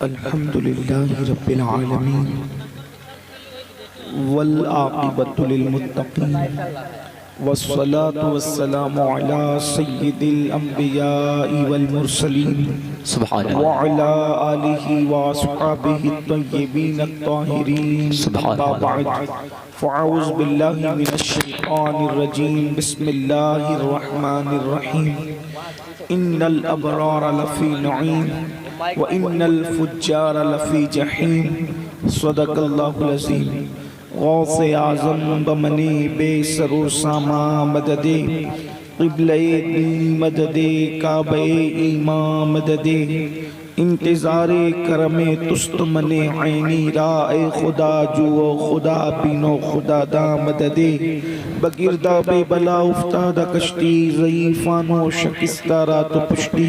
الحمد لله رب العالمين والعاقبة للمتقين والصلاة والسلام على سيد الأنبياء والمرسلين سبحان الله وعلى آله وأصحابه الطيبين الطاهرين أما بعد فأعوذ بالله من الشيطان الرجيم بسم الله الرحمن الرحيم إن الأبرار لفي نعيم وإن الفجار لفي جحيم صدق الله العظيم غوث اعظم بمنی بے سرو ساما مددے قبلہ دین مددے کعبہ ایمان مددے انتظار کرم تست من عینی را اے خدا جو خدا بینو خدا دا مددے بگردہ بے بلا افتادہ کشتی ضعیفان و شکستہ رات پشتی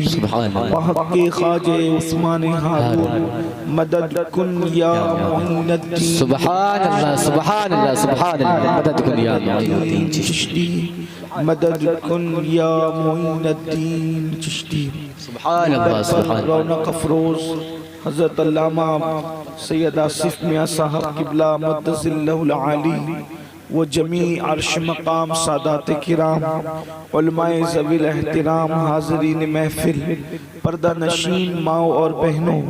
وحق خواجہ عثمان ہارون مدد کن یا معین الدین سبحان اللہ سبحان اللہ سبحان اللہ مدد کن یا معین الدین چشتی مدد کن یا معین الدین چشتی سبحان اللہ سبحان اللہ رونق افروز حضرت علامہ سید آصف میاں صاحب قبلہ مدد اللہ العالی و جمیع عرش مقام سادات کرام علماء ذوی الاحترام حاضرین محفل پردہ نشین ماؤں اور بہنوں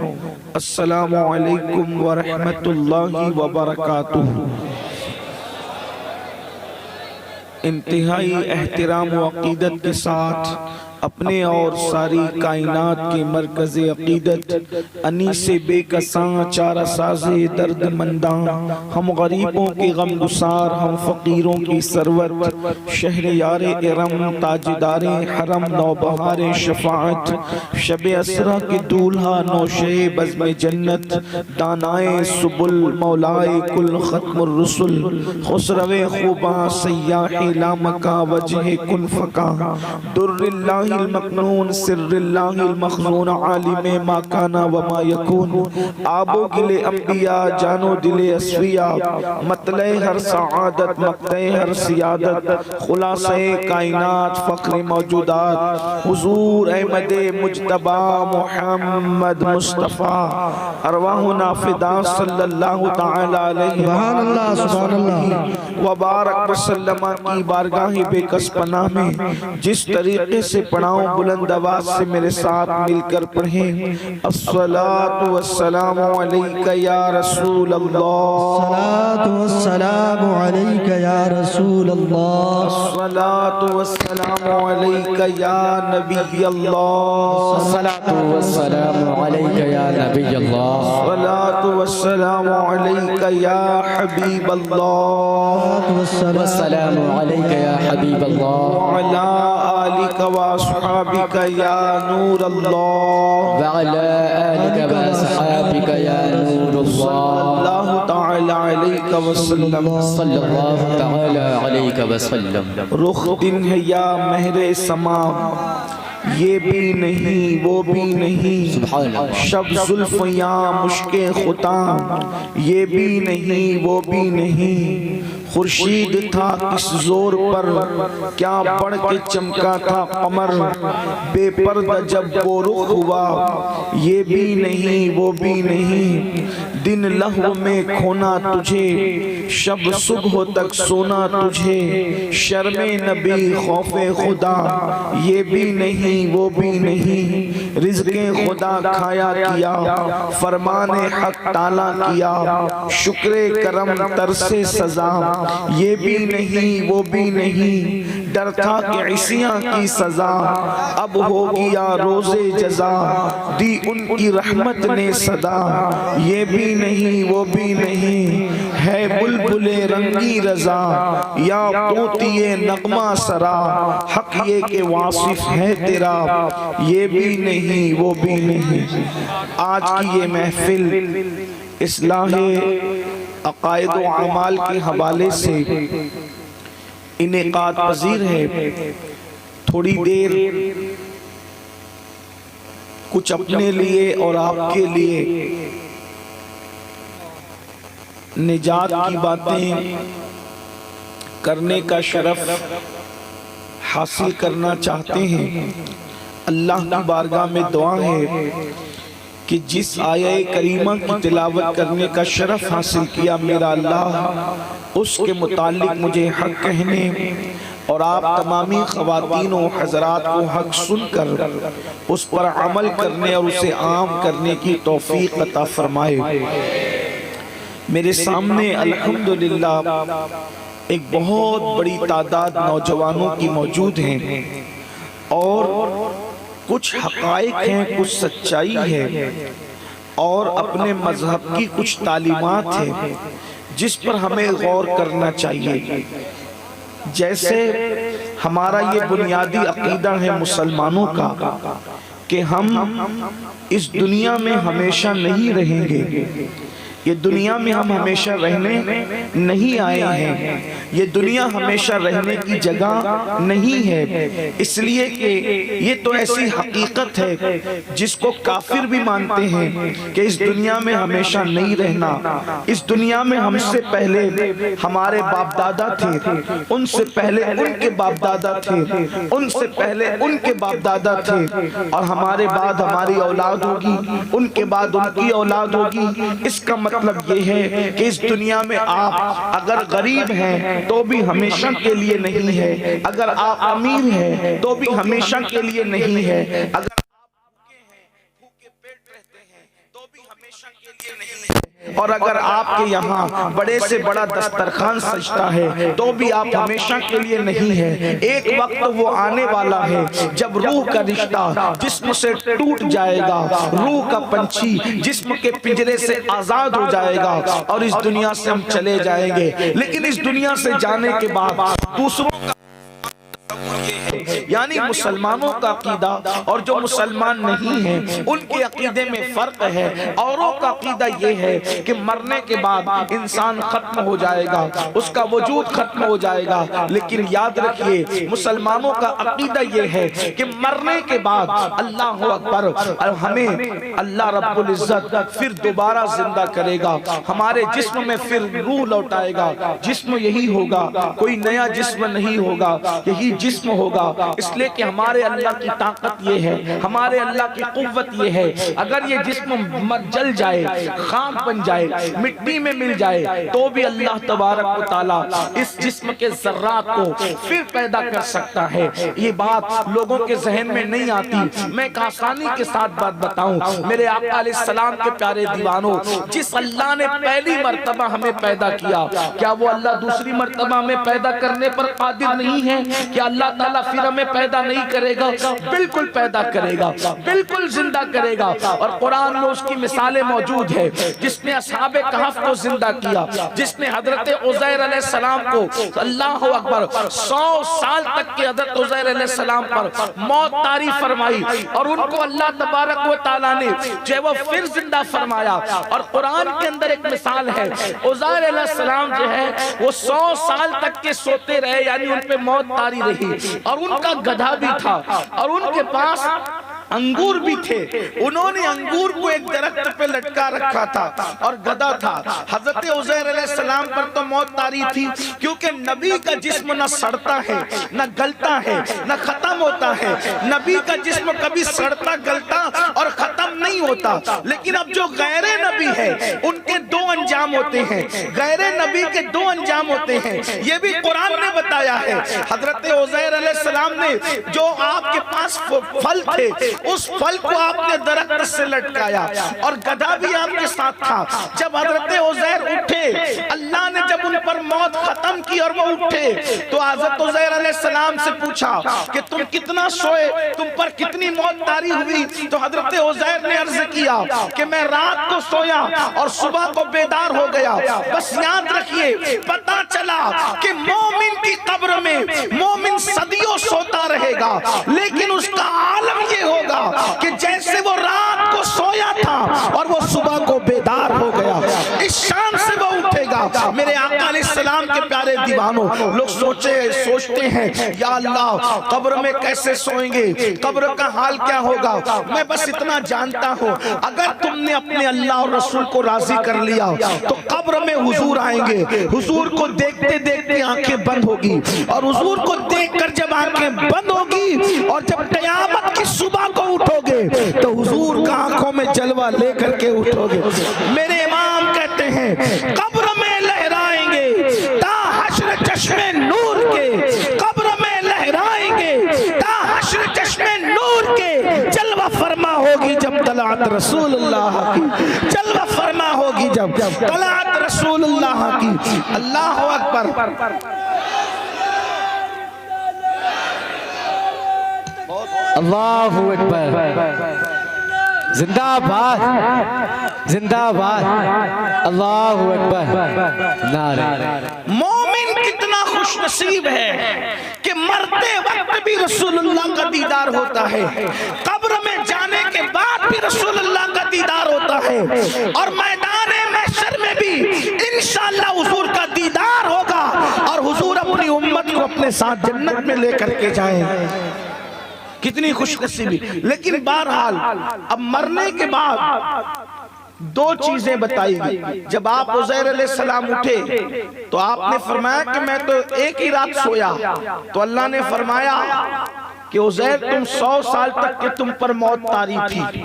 السلام علیکم ورحمت اللہ وبرکاتہ۔ انتہائی احترام و عقیدت کے ساتھ اپنے اور ساری کائنات کے مرکز عقیدت انیس بے کساں چارہ ساز درد منداں ہم غریبوں کے غم گسار ہم فقیروں کی سرورت شہریار ارم تاجدار حرم نوبہار شفاعت شب اسرا کے دولہا نوشے بزم جنت دانائے سبل مولائے کل ختم الرسل خسرو خوباں سیاح لامکا وجہ کن فکا در اللہ المکنون سر اللہ المخزون عالم ما کانا وما یکون آبو گلے انبیاء جانو دلے اسفیاء مطلع ہر سعادت مقتع ہر سیادت خلاصہ کائنات فقر موجودات حضور احمد مجتبہ محمد مصطفیٰ ارواحنا فدا صلی اللہ تعالی علیہ وبارک وسلم کی بارگاہ بے کس پناہ میں جس طریقے سے پڑھاؤں بلند آواز سے میرے ساتھ مل کر پڑھیں الصلاة والسلام علیکہ یا رسول اللہ الصلاة والسلام علیکہ یا رسول اللہ الصلاة والسلام علیکہ یا نبی اللہ الصلاة والسلام علیکہ یا نبی اللہ الصلاة والسلام علیکہ یا حبیب اللہ والسلام علیکہ یا حبیب اللہ وعلا آلک واصحابک یا نور اللہ وعلا آلک واصحابک یا نور اللہ اللہ تعالی علیہ وسلم صلی اللہ تعالی علیہ وسلم رخ دن ہے یا مہر سما یہ بھی نہیں وہ بھی نہیں سبحان اللہ شب زلف یا مشک خطام یہ بھی نہیں وہ بھی نہیں خورشید تھا کس زور پر کیا بڑھ کے چمکا تھا قمر بے پردہ جب وہ رخ ہوا یہ بھی نہیں وہ بھی نہیں دن لہو میں کھونا تجھے شب صبح تک سونا تجھے شرم نبی خوف خدا یہ بھی نہیں وہ بھی نہیں رزق خدا کھایا کیا فرمان حق ٹالا کیا شکر کرم ترس سزا یہ بھی نہیں وہ بھی نہیں ڈر تھا کہ عصیاں کی سزا اب ہو گیا روز جزا دی ان کی رحمت نے صدا یہ بھی نہیں وہ بھی نہیں ہے بلبل رنگی رضا یا طوطی نغمہ سرا حق یہ کہ واصف ہے تیرا یہ بھی نہیں وہ بھی نہیں۔ آج کی یہ محفل اصلاح عقائد و اعمال کے حوالے سے انعقاد پذیر ہے۔ تھوڑی دیر کچھ اپنے لیے اور آپ کے لیے نجات کی باتیں کرنے کا شرف حاصل کرنا چاہتے ہیں۔ اللہ کی بارگاہ میں دعا ہے کہ جس آیہ کریمہ کی تلاوت کرنے کا شرف حاصل کیا میرا اللہ، اس کے متعلق مجھے حق کہنے اور آپ تمامی خواتین و حضرات کو حق سن کر اس پر عمل کرنے اور اسے عام کرنے کی توفیق عطا فرمائے۔ میرے سامنے الحمدللہ ایک بہت بڑی تعداد نوجوانوں کی موجود ہیں اور کچھ حقائق ہیں، کچھ سچائی ہے اور اپنے مذہب کی کچھ تعلیمات ہیں جس پر ہمیں غور کرنا چاہیے۔ جیسے ہمارا یہ بنیادی عقیدہ ہے مسلمانوں کا کہ ہم اس دنیا میں ہمیشہ نہیں رہیں گے، یہ دنیا میں ہم ہمیشہ رہنے نہیں آئے ہیں، یہ دنیا ہمیشہ رہنے کی جگہ نہیں ہے، اس لیے کہ یہ تو ایسی حقیقت ہے جس کو کافر بھی مانتے ہیں کہ اس دنیا میں ہمیشہ نہیں رہنا۔ اس دنیا میں ہم سے پہلے ہمارے باپ دادا تھے، ان سے پہلے ان کے باپ دادا تھے، ان سے پہلے ان کے باپ دادا تھے، اور ہمارے بعد ہماری اولاد ہوگی، ان کے بعد ان کی اولاد ہوگی۔ اس کا مطلب یہ ہے کہ اس دنیا میں آپ اگر غریب ہیں تو بھی ہمیشہ کے لیے نہیں ہے، اگر آپ امیر ہیں تو بھی ہمیشہ کے لیے نہیں ہے، اگر آپ بھوکے ہیں، بھوکے پیٹ رہتے ہیں تو بھی ہمیشہ کے لیے نہیں ہے، اور اگر آپ کے یہاں بڑے سے بڑا دسترخوان سجتا ہے تو بھی آپ ہمیشہ کے لیے نہیں ہے۔ ایک وقت وہ آنے والا ہے جب روح کا رشتہ جسم سے ٹوٹ جائے گا، روح کا پنچھی جسم کے پنجرے سے آزاد ہو جائے گا اور اس دنیا سے ہم چلے جائیں گے۔ لیکن اس دنیا سے جانے کے بعد دوسروں کا یعنی مسلمانوں کا عقیدہ اور جو مسلمان نہیں ہیں ان کے عقیدے میں فرق ہے۔ اوروں کا عقیدہ یہ ہے کہ مرنے کے بعد انسان ختم ہو جائے گا، اس کا وجود ختم ہو جائے گا، لیکن یاد رکھیے مسلمانوں کا عقیدہ یہ ہے کہ مرنے کے بعد اللہ اکبر ہمیں اللہ رب العزت پھر دوبارہ زندہ کرے گا، ہمارے جسم میں پھر روح لوٹائے گا، جسم یہی ہوگا، کوئی نیا جسم نہیں ہوگا، یہی جسم ہوگا۔ اس لیے کہ ہمارے اللہ کی طاقت یہ ہے، ہمارے اللہ کی قوت یہ ہے، اگر یہ جسم جل جائے، خاک بن جائے، مٹی میں مل جائے تو بھی اللہ تبارک و تعالی اس جسم کے ذرات کو پھر پیدا کر سکتا ہے۔ یہ بات لوگوں کے ذہن میں نہیں آتی۔ میں ایک آسانی کے ساتھ بات بتاؤں، میرے آقا علیہ السلام کے پیارے دیوانوں، جس اللہ نے پہلی مرتبہ ہمیں پیدا کیا، کیا وہ اللہ دوسری مرتبہ ہمیں پیدا کرنے پر قادر نہیں ہے؟ کیا اللہ تعالیٰ پھر ہمیں پیدا نہیں کرے گا؟ بالکل پیدا کرے گا، بالکل زندہ کرے گا، اور قرآن میں اس کی مثالیں موجود ہے۔ جس نے اصحاب کہف کو زندہ کیا، جس نے حضرت عزیر علیہ السلام کو اللہ اکبر 100 سال تک کے حضرت عزیر علیہ السلام پر موت طاری فرمائی، اور ان کو اللہ تبارک و تعالیٰ نے جو ہے وہ پھر زندہ فرمایا۔ اور قرآن کے اندر ایک مثال ہے، عزیر علیہ السلام جو ہے وہ 100 سال تک کے سوتے رہے، یعنی ان پہ موت طاری رہی، اور ان کا گدھا بھی تھا اور ان کے پاس انگور بھی تھے، انہوں نے انگور کو ایک درخت پہ لٹکا رکھا تھا اور گدھا تھا۔ حضرت عزیر علیہ السلام پر تو موت طاری تھی، کیونکہ نبی کا جسم نہ سڑتا ہے، نہ گلتا ہے، نہ ختم ہوتا ہے۔ نبی کا جسم کبھی سڑتا، گلتا اور ختم نہیں ہوتا۔ لیکن اب جو غیر نبی ہے ان کے دو انجام ہوتے ہیں، غیر نبی کے دو انجام ہوتے ہیں، یہ بھی قرآن نے بتایا ہے۔ حضرت عزیر علیہ السلام نے جو آپ کے پاس پھل تھے، اس پھل کو آپ نے درخت سے لٹکایا، اور گدھا بھی آپ کے ساتھ تھا۔ جب حضرت عزیر اٹھے، اللہ نے جب ان پر موت ختم کی اور وہ اٹھے تو حضرت عزیر علیہ السلام سے پوچھا کہ تم کتنا سوئے، تم پر کتنی موت طاری ہوئی؟ تو حضرت عزیر نے عرض کیا کہ میں رات کو سویا اور صبح کو بیدار ہو گیا۔ بس یاد رکھیے، پتہ چلا کہ مومن کی قبر میں مومن صدیوں سوتا رہے گا، لیکن اس کا عالم یہ ہوگا کہ جیسے وہ رات کو سویا تھا اور وہ صبح کو بیدار ہو گیا، اس شان سے وہ اٹھے گا۔ میرے آقا علیہ السلام کے پیارے دیوانوں، لوگ سوچتے ہیں یا اللہ قبر میں کیسے سوئیں گے، قبر کا حال کیا ہوگا۔ میں بس اتنا جانتا ہوں اگر تم نے اپنے اللہ اور رسول کو راضی کر لیا تو قبر میں حضور آئیں گے، حضور کو دیکھتے دیکھتے آنکھیں بند ہوگی، اور حضور کو دیکھ کر جب آنکھیں بند ہوگی اور جب قیامت کی صبح کو اٹھو گے تو حضور کا آنکھوں میں جلوہ لے کر کے اٹھو گے۔ میرے امام کہتے ہیں قبر میں لہرائیں گے تا حشر چشم نور کے، قبر میں لہرائیں گے تا حشر چشم نور کے، جلوہ فرما ہوگی جب طلعت رسول اللہ کی، جلوہ فرما ہوگی جب طلعت رسول اللہ کی۔ اللہ اکبر، اللہ اکبر، زندہ باد، زندہ باد، اللہ اکبر، نعرہ۔ مومن کتنا خوش نصیب ہے کہ مرتے وقت بھی رسول اللہ کا دیدار ہوتا ہے، قبر میں جانے کے بعد بھی رسول اللہ کا دیدار ہوتا ہے، اور میدان محشر میں بھی انشاءاللہ حضور کا دیدار ہوگا، اور حضور اپنی امت کو اپنے ساتھ جنت میں لے کر کے جائیں۔ کتنی خوش نصیبی۔ لیکن بہرحال اب مرنے کے بعد دو چیزیں بتائی گئی۔ جب آپ عزیر علیہ السلام اٹھے تو آپ نے فرمایا کہ میں تو ایک ہی رات سویا، تو اللہ نے فرمایا کہ عزیر تم 100 سال تک کہ تم پر موت طاری تھی،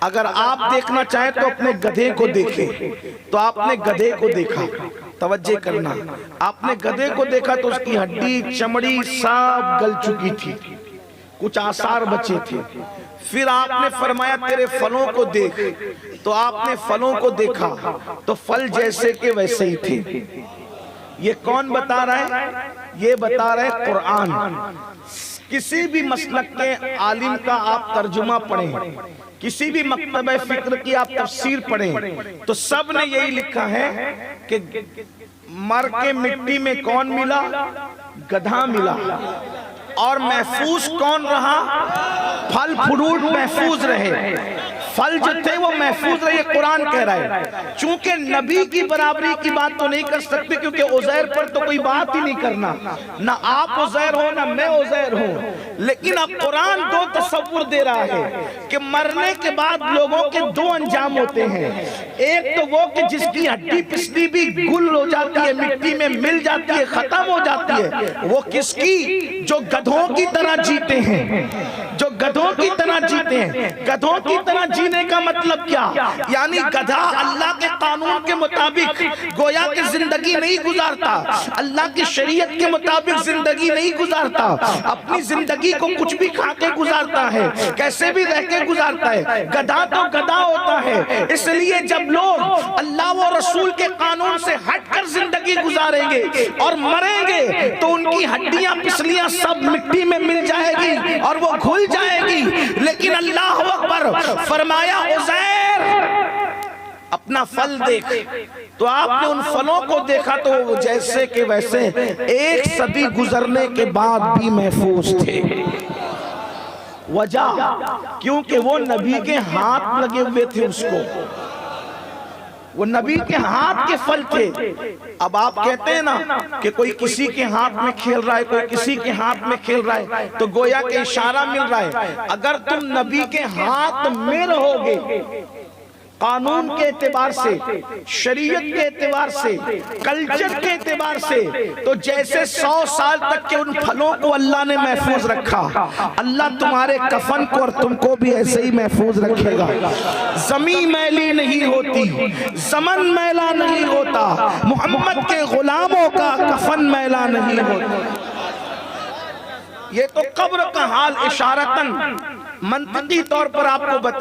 اگر آپ دیکھنا چاہیں تو اپنے گدھے کو دیکھیں۔ تو آپ نے گدھے کو دیکھا، توجہ کرنا، آپ نے گدھے کو دیکھا تو اس کی ہڈی چمڑی سب گل چکی تھی، کچھ آثار بچے تھے۔ پھر آپ نے فرمایا تیرے پھلوں کو دیکھ، تو آپ نے پھلوں کو دیکھا تو پھل جیسے کہ ویسے ہی تھے۔ یہ کون بتا رہا ہے؟ یہ بتا رہا ہے قرآن۔ کسی بھی مسلک کے عالم کا آپ ترجمہ پڑھیں، کسی بھی مکتبہ فکر کی آپ تفسیر پڑھیں، تو سب نے یہی لکھا ہے کہ مر کے مٹی میں کون ملا؟ گدھا ملا۔ اور محفوظ کون رہا؟ پھل فروٹ محفوظ رہے، پھل جو تھے وہ محفوظ رہے، یہ قرآن کہہ رہا ہے۔ چونکہ نبی کی برابری کی بات تو نہیں کر سکتے، کیونکہ عزیر پر تو کوئی بات ہی نہیں کرنا، نہ آپ عزیر ہو نہ میں عزیر ہوں، لیکن اب قرآن دو تصور دے رہا ہے کہ مرنے کے بعد لوگوں کے دو انجام ہوتے ہیں۔ ایک تو وہ کہ جس کی ہڈی پسلی بھی گل ہو جاتی ہے، مٹی میں مل جاتی ہے، ختم ہو جاتی ہے، وہ کس کی؟ جو گدھوں کی طرح جیتے ہیں، جو گدھوں کی طرح جیتے ہیں۔ گدھوں کی طرح جینے کا مطلب کیا؟ یعنی گدھا اللہ کے قانون کے مطابق گویا کہ زندگی نہیں گزارتا، اللہ کی شریعت کے مطابق زندگی نہیں گزارتا، اپنی زندگی کو کچھ بھی کھا کے گزارتا ہے، کیسے بھی رہ کے گزارتا ہے۔ گدھا تو گدھا ہوتا ہے۔ اس لیے جب لوگ اللہ و رسول کے قانون سے ہٹ کر زندگی گزاریں گے اور مریں گے تو ان کی ہڈیاں پسلیاں سب مٹی میں مل جائے گی اور وہ گھل جائے گی۔ لیکن اللہ اکبر، فرمایا عزیر اپنا پھل دیکھ، تو آپ نے ان پھلوں کو دیکھا تو جیسے کہ ویسے ایک صدی گزرنے کے بعد بھی محفوظ تھے۔ وجہ کیونکہ وہ نبی کے ہاتھ لگے ہوئے تھے، اس کو وہ نبی کے ہاتھ کے پھل تھے۔ اب آپ کہتے ہیں نا کہ کوئی کسی کے ہاتھ میں کھیل رہا ہے، کوئی کسی کے ہاتھ میں کھیل رہا ہے، تو گویا کہ اشارہ مل رہا ہے اگر تم نبی کے ہاتھ میں رہو گے، قانون کے اعتبار سے، شریعت کے اعتبار سے، کلچر کے اعتبار سے، تو جیسے 100 سال تک کے ان پھلوں کو اللہ نے محفوظ رکھا، اللہ تمہارے کفن کو اور تم کو بھی ایسے ہی محفوظ رکھے گا۔ زمین میلی نہیں ہوتی، زمن میلا نہیں ہوتا، محمد کے غلاموں کا کفن میلا نہیں ہوتا۔ یہ تو قبر کا حال اشارتاً منطقی طور پر آپ کو بتا